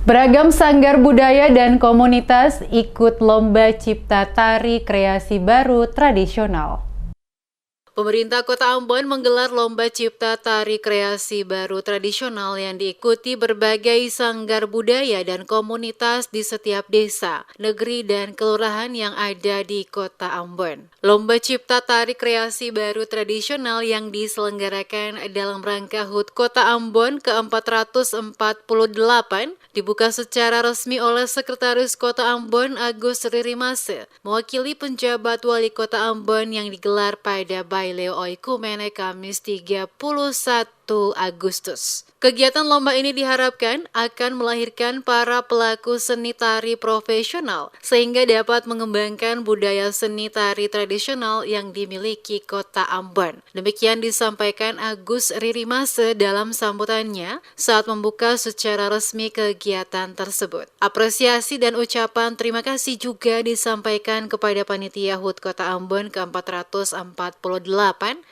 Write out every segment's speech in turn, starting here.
Beragam sanggar budaya dan komunitas ikut lomba cipta tari kreasi baru tradisional. Pemerintah Kota Ambon menggelar lomba cipta tari kreasi baru tradisional yang diikuti berbagai sanggar budaya dan komunitas di setiap desa, negeri, dan kelurahan yang ada di Kota Ambon. Lomba cipta tari kreasi baru tradisional yang diselenggarakan dalam rangka HUT Kota Ambon ke-448 dibuka secara resmi oleh Sekretaris Kota Ambon Agus Ririmase, mewakili penjabat Wali Kota Ambon yang digelar pada Baileo Oikumene Kamis 31 Agustus. Kegiatan lomba ini diharapkan akan melahirkan para pelaku seni tari profesional sehingga dapat mengembangkan budaya seni tari tradisional yang dimiliki Kota Ambon. Demikian disampaikan Agus Ririmase dalam sambutannya saat membuka secara resmi kegiatan tersebut. Apresiasi dan ucapan terima kasih juga disampaikan kepada Panitia HUT Kota Ambon ke-448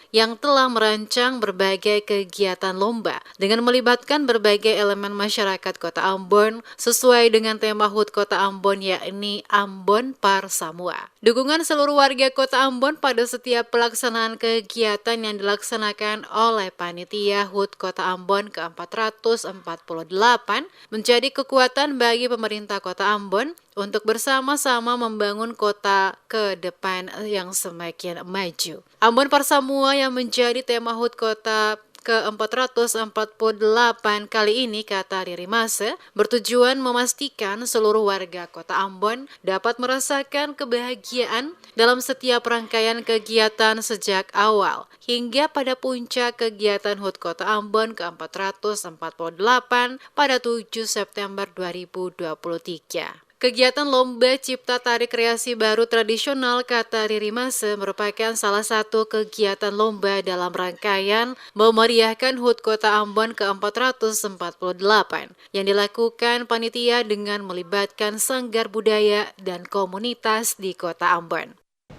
yang telah merancang berbagai kegiatan lomba dengan melibatkan berbagai elemen masyarakat Kota Ambon sesuai dengan tema HUT Kota Ambon yakni Ambon Parsamua. Dukungan seluruh warga Kota Ambon pada setiap pelaksanaan kegiatan yang dilaksanakan oleh Panitia HUT Kota Ambon ke-448 menjadi kekuatan bagi pemerintah Kota Ambon untuk bersama-sama membangun kota ke depan yang semakin maju. Ambon Parsamua yang menjadi tema HUT Kota ke-448 kali ini, kata Ririmase, bertujuan memastikan seluruh warga Kota Ambon dapat merasakan kebahagiaan dalam setiap rangkaian kegiatan sejak awal hingga pada puncak kegiatan HUT Kota Ambon ke-448 pada 7 September 2023. Kegiatan Lomba Cipta Tari Kreasi Baru Tradisional, kata Ririmase, merupakan salah satu kegiatan lomba dalam rangkaian memeriahkan HUT Kota Ambon ke-448 yang dilakukan panitia dengan melibatkan sanggar budaya dan komunitas di Kota Ambon.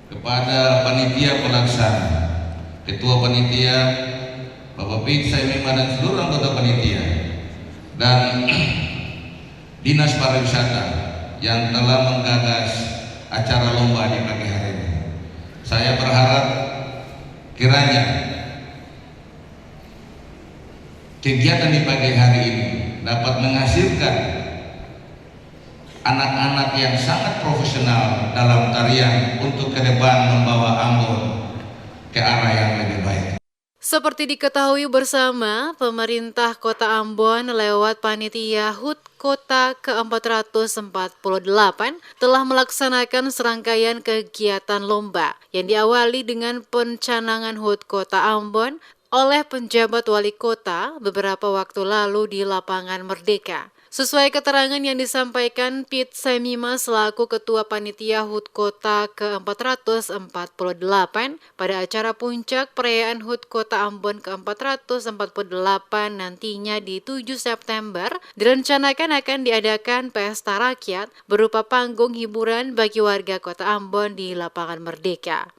Kepada panitia pelaksana, Ketua Panitia, Bapak Pik Saimima dan seluruh anggota panitia, dan Dinas Pariwisata yang telah menggagas acara lomba di pagi hari ini. Saya berharap kiranya kegiatan di pagi hari ini dapat menghasilkan anak-anak yang sangat profesional dalam tarian untuk ke depan membawa Ambon ke arah yang lebih baik. Seperti diketahui bersama, pemerintah Kota Ambon lewat Panitia HUT Kota ke-448 telah melaksanakan serangkaian kegiatan lomba yang diawali dengan pencanangan HUT Kota Ambon oleh penjabat wali kota beberapa waktu lalu di Lapangan Merdeka. Sesuai keterangan yang disampaikan Pit Saimima selaku Ketua Panitia HUT Kota ke-448 pada acara puncak perayaan HUT Kota Ambon ke-448 nantinya di 7 September, direncanakan akan diadakan pesta rakyat berupa panggung hiburan bagi warga Kota Ambon di Lapangan Merdeka.